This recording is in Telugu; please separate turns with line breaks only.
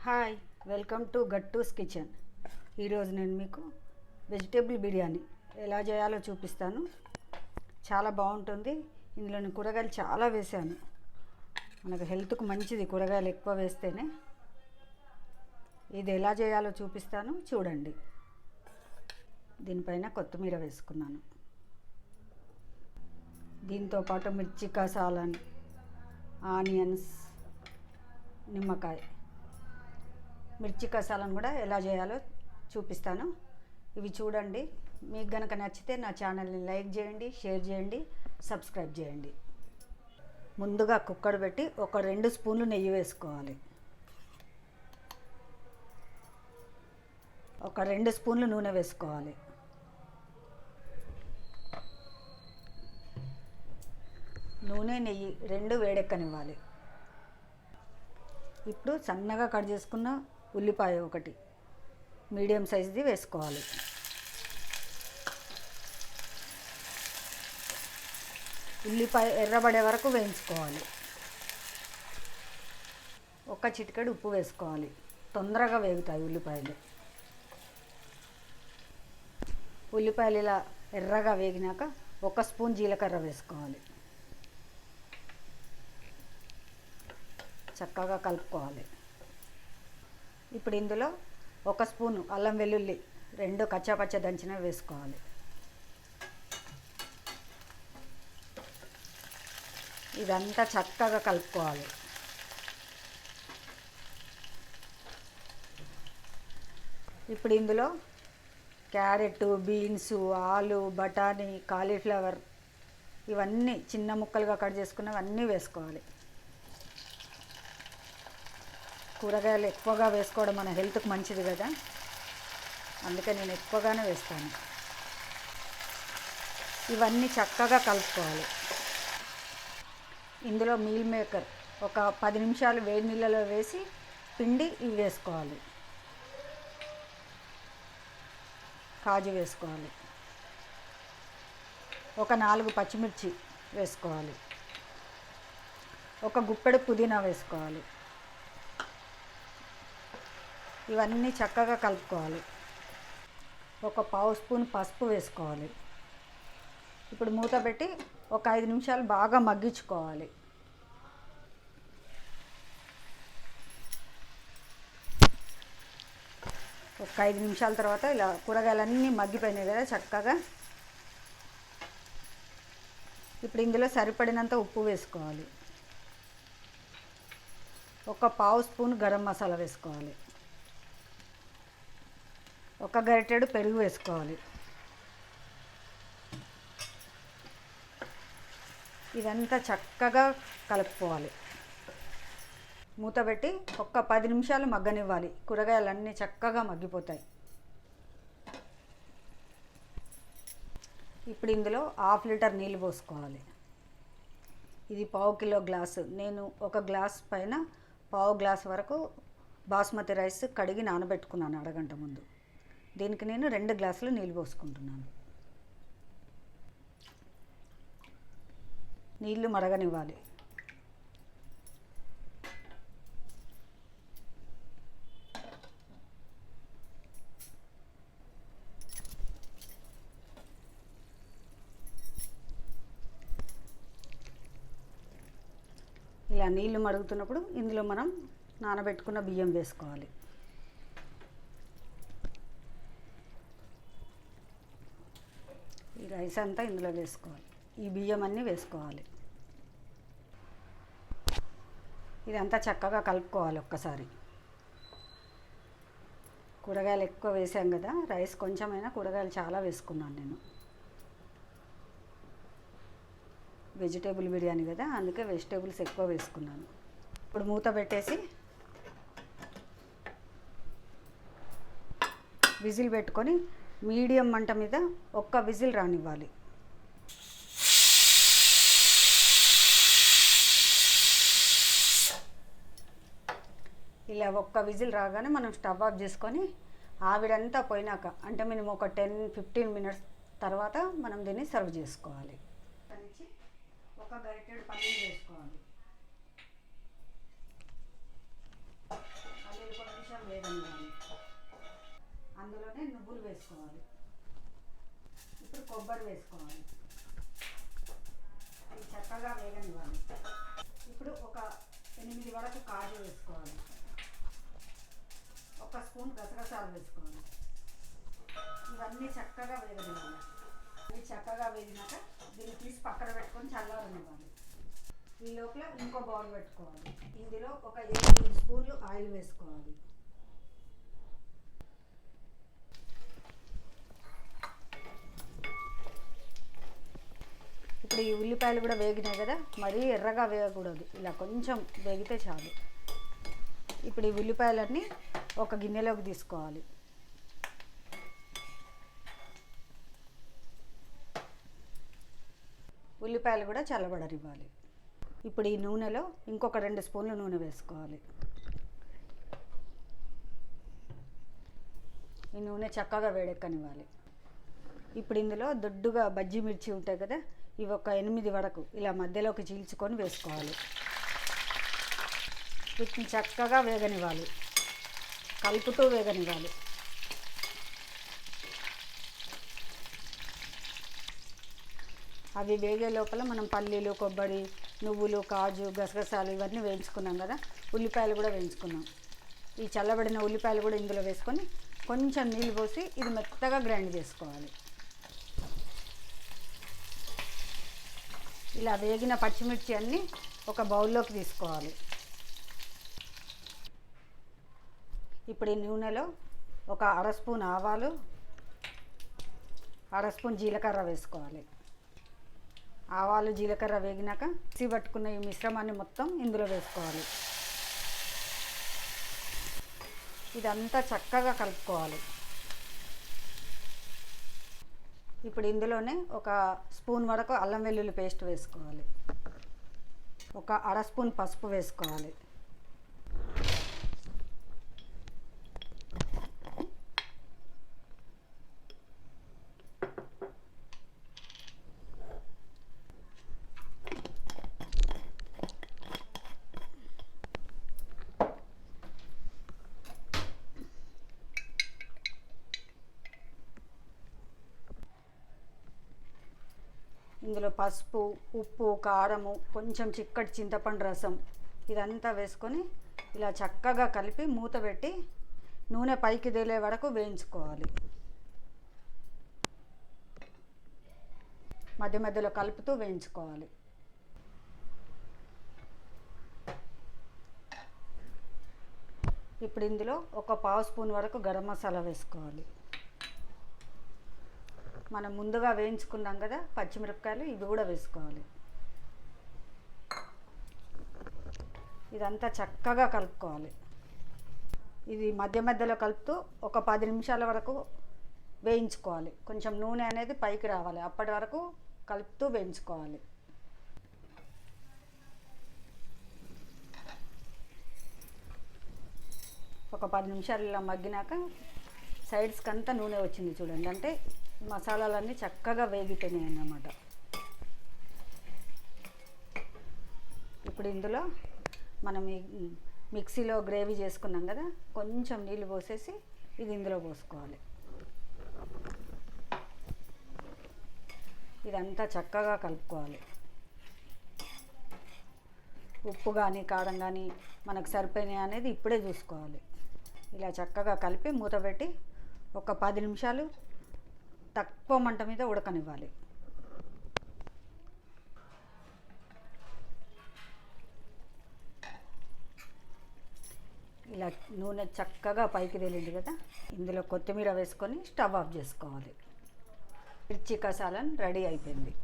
Hi, welcome to Gattu's kitchen. ఈరోజు నేను మీకు వెజిటేబుల్ బిర్యానీ ఎలా చేయాలో చూపిస్తాను. చాలా బాగుంటుంది. ఇందులో నేను కూరగాయలు చాలా వేసాను. మనకు హెల్త్కు మంచిది కూరగాయలు ఎక్కువ వేస్తేనే. ఇది ఎలా చేయాలో చూపిస్తాను, చూడండి. దీనిపైన కొత్తిమీర వేసుకున్నాను. దీంతోపాటు మిర్చి కసాలన్, ఆనియన్స్, నిమ్మకాయ. మిర్చి కసాలను కూడా ఎలా చేయాలో చూపిస్తాను. ఇవి చూడండి. మీకు గనక నచ్చితే నా ఛానల్ని లైక్ చేయండి, షేర్ చేయండి, సబ్స్క్రైబ్ చేయండి. ముందుగా కుక్కర్ పెట్టి ఒక 2 స్పూన్లు నెయ్యి వేసుకోవాలి. ఒక 2 స్పూన్లు నూనె వేసుకోవాలి. నూనె నెయ్యి 2 వేడెక్కనివ్వాలి. ఇప్పుడు సన్నగా కట్ చేసుకున్న ఉల్లిపాయ ఒకటి మీడియం సైజుది వేసుకోవాలి. ఉల్లిపాయ ఎర్రబడే వరకు వేయించుకోవాలి. ఒక చిటికెడు ఉప్పు వేసుకోవాలి. తొందరగా వేగుతాయి ఉల్లిపాయలు. ఉల్లిపాయలు ఇలా ఎర్రగా వేగినాక 1 స్పూన్ జీలకర్ర వేసుకోవాలి. చక్కగా కలుపుకోవాలి. ఇప్పుడు ఇందులో 1 స్పూను అల్లం వెల్లుల్లి 2 కచ్చాపచ్చ దంచినవి వేసుకోవాలి. ఇదంతా చక్కగా కలుపుకోవాలి. ఇప్పుడు ఇందులో క్యారెట్, బీన్స్, ఆలు, బఠానీ, కాలీఫ్లవర్ ఇవన్నీ చిన్న ముక్కలుగా కట్ చేసుకున్నవన్నీ వేసుకోవాలి. కూరగాయలు ఎక్కువగా వేసుకోవడం మన హెల్త్కి మంచిది కదా, అందుకే నేను ఎక్కువగానే వేస్తాను. ఇవన్నీ చక్కగా కలుపుకోవాలి. ఇందులో మీల్ మేకర్ ఒక 10 నిమిషాలు వేడి నీళ్ళలో వేసి పిండి ఇవి వేసుకోవాలి. కాజు వేసుకోవాలి. ఒక 4 పచ్చిమిర్చి వేసుకోవాలి. ఒక గుప్పెడు పుదీనా వేసుకోవాలి. ఇవన్నీ చక్కగా కలుపుకోవాలి. ఒక 1/2 స్పూన్ పసుపు వేసుకోవాలి. ఇప్పుడు మూత పెట్టి ఒక 5 నిమిషాలు బాగా మగ్గించుకోవాలి. ఒక 5 నిమిషాల తర్వాత ఇలా కూరగాయలన్నీ మగ్గిపోయినాయి కదా చక్కగా. ఇప్పుడు ఇందులో సరిపడినంత ఉప్పు వేసుకోవాలి. ఒక 1/2 స్పూన్ గరం మసాలా వేసుకోవాలి. ఒక గరిటెడు పెరుగు వేసుకోవాలి. ఇదంతా చక్కగా కలుపుకోవాలి. మూత పెట్టి ఒక 10 నిమిషాలు మగ్గనివ్వాలి. కూరగాయలన్నీ చక్కగా మగ్గిపోతాయి. ఇప్పుడు ఇందులో 1/2 లీటర్ నీళ్ళు పోసుకోవాలి. ఇది 1/2 కిలో గ్లాసు. నేను ఒక గ్లాస్ పైన 1/2 గ్లాస్ వరకు బాస్మతి రైస్ కడిగి నానబెట్టుకున్నాను అరగంట ముందు. దీనికి నేను 2 గ్లాసులు నీళ్ళు పోసుకుంటున్నాను. నీళ్ళు మరగనివ్వాలి. ఇలా నీళ్ళు మరుగుతున్నప్పుడు ఇందులో మనం నానబెట్టుకున్న బియ్యం వేసుకోవాలి. ఈ రైస్ అంతా ఇందులో వేసుకోవాలి. ఈ బియ్యం అన్నీ వేసుకోవాలి. ఇదంతా చక్కగా కలుపుకోవాలి ఒక్కసారి. కూరగాయలు ఎక్కువ వేసాం కదా, రైస్ కొంచెమైనా కూరగాయలు చాలా వేసుకున్నాను నేను. వెజిటేబుల్ బిర్యానీ కదా, అందుకే వెజిటేబుల్స్ ఎక్కువ వేసుకున్నాను. ఇప్పుడు మూత పెట్టేసి విజిల్ పెట్టుకొని మీడియం మంట మీద 1 విజిల్ రానివ్వాలి. ఇలా 1 విజిల్ రాగానే మనం స్టవ్ ఆఫ్ చేసుకొని ఆవిడంతా పోయినాక, అంటే మేము ఒక 10-15 మినిట్స్ తర్వాత మనం దీన్ని సర్వ్ చేసుకోవాలి. ఒక గరిటెడు పల్లీలు వేసుకోవాలి. పల్లీలు కూడా వేగనివ్వాలి. అందులోనే నువ్వులు వేసుకోవాలి. ఇప్పుడు కొబ్బరి వేసుకోవాలి. అవి చక్కగా వేగనివ్వాలి. ఇప్పుడు ఒక 8 వరకు కాజు వేసుకోవాలి. ఒక స్పూన్ గసగసాలు వేసుకోవాలి. ఇవన్నీ చక్కగా వేగనివ్వాలి. ఇవి చక్కగా వేగినాక దీన్ని తీసి పక్కన పెట్టుకొని చల్లారనివ్వాలి. ఈ లోపల ఇంకో బౌల్ పెట్టుకోవాలి. ఇందులో ఒక 7 స్పూన్లు ఆయిల్ వేసుకోవాలి. ఇప్పుడు ఈ ఉల్లిపాయలు కూడా వేగినాయి కదా, మరీ ఎర్రగా వేగకూడదు, ఇలా కొంచెం వేగితే చాలు. ఇప్పుడు ఈ ఉల్లిపాయలన్నీ ఒక గిన్నెలోకి తీసుకోవాలి. ఉల్లిపాయలు కూడా చల్లబడనివ్వాలి. ఇప్పుడు ఈ నూనెలో ఇంకొక 2 స్పూన్లు నూనె వేసుకోవాలి. ఈ నూనె చక్కగా వేడెక్కనివ్వాలి. ఇప్పుడు ఇందులో దొడ్డుగా బజ్జీ మిర్చి ఉంటాయి కదా, ఇవి ఒక 8 వరకు ఇలా మధ్యలోకి చీల్చుకొని వేసుకోవాలి. వీటిని చక్కగా వేగనివ్వాలి, కలుపుతూ వేగనివ్వాలి. అవి వేగే లోపల మనం పల్లీలు, కొబ్బరి, నువ్వులు, కాజు, గసగసాలు ఇవన్నీ వేయించుకున్నాం కదా, ఉల్లిపాయలు కూడా వేయించుకున్నాం. ఈ చల్లబడిన ఉల్లిపాయలు కూడా ఇందులో వేసుకొని కొంచెం నీళ్ళు పోసి ఇది మెత్తగా గ్రైండ్ చేసుకోవాలి. ఇలా వేగిన పచ్చిమిర్చి అన్నీ ఒక బౌల్లోకి తీసుకోవాలి. ఇప్పుడు ఈ నూనెలో ఒక 1/2 స్పూన్ ఆవాలు, 1/2 స్పూన్ జీలకర్ర వేసుకోవాలి. ఆవాలు, జీలకర్ర వేగినాక మిక్సీ పట్టుకున్న ఈ మిశ్రమాన్ని మొత్తం ఇందులో వేసుకోవాలి. ఇదంతా చక్కగా కలుపుకోవాలి. ఇప్పుడు ఇందులోనే ఒక స్పూన్ వరకు అల్లం వెల్లుల్లి పేస్ట్ వేసుకోవాలి. ఒక 1/2 స్పూన్ పసుపు వేసుకోవాలి. ఇందులో పసుపు, ఉప్పు, కారము, కొంచెం చిక్కటి చింతపండు రసం ఇదంతా వేసుకొని ఇలా చక్కగా కలిపి మూత పెట్టి నూనె పైకి తేలే వరకు వేయించుకోవాలి. మధ్య మధ్యలో కలుపుతూ వేయించుకోవాలి. ఇప్పుడు ఇందులో ఒక 1/2 స్పూన్ వరకు గరం మసాలా వేసుకోవాలి. మనం ముందుగా వేయించుకున్నాం కదా పచ్చిమిరపకాయలు, ఇవి కూడా వేసుకోవాలి. ఇదంతా చక్కగా కలుపుకోవాలి. ఇది మధ్య మధ్యలో కలుపుతూ ఒక 10 నిమిషాల వరకు వేయించుకోవాలి. కొంచెం నూనె అనేది పైకి రావాలి, అప్పటి వరకు కలుపుతూ వేయించుకోవాలి. ఒక 10 నిమిషాలు ఇలా మగ్గినాక సైడ్స్కి అంతా నూనె వచ్చింది చూడండి, అంటే మసాలాలన్నీ చక్కగా వేగిపోయినాయి అన్నమాట. ఇప్పుడు ఇందులో మనం మిక్సీలో గ్రేవీ చేసుకున్నాం కదా, కొంచెం నీళ్ళు పోసేసి ఇది ఇందులో పోసుకోవాలి. ఇదంతా చక్కగా కలుపుకోవాలి. ఉప్పు కానీ కారం కానీ మనకు సరిపోయినాయి అనేది ఇప్పుడే చూసుకోవాలి. ఇలా చక్కగా కలిపి మూత పెట్టి ఒక 10 నిమిషాలు తక్కువ మంట మీద ఉడకనివ్వాలి. ఇలా నూనె చక్కగా పైకి తేలింది కదా, ఇందులో కొత్తిమీర వేసుకొని స్టవ్ ఆఫ్ చేసుకోవాలి. మిర్చి కసాలన్ రెడీ అయిపోయింది.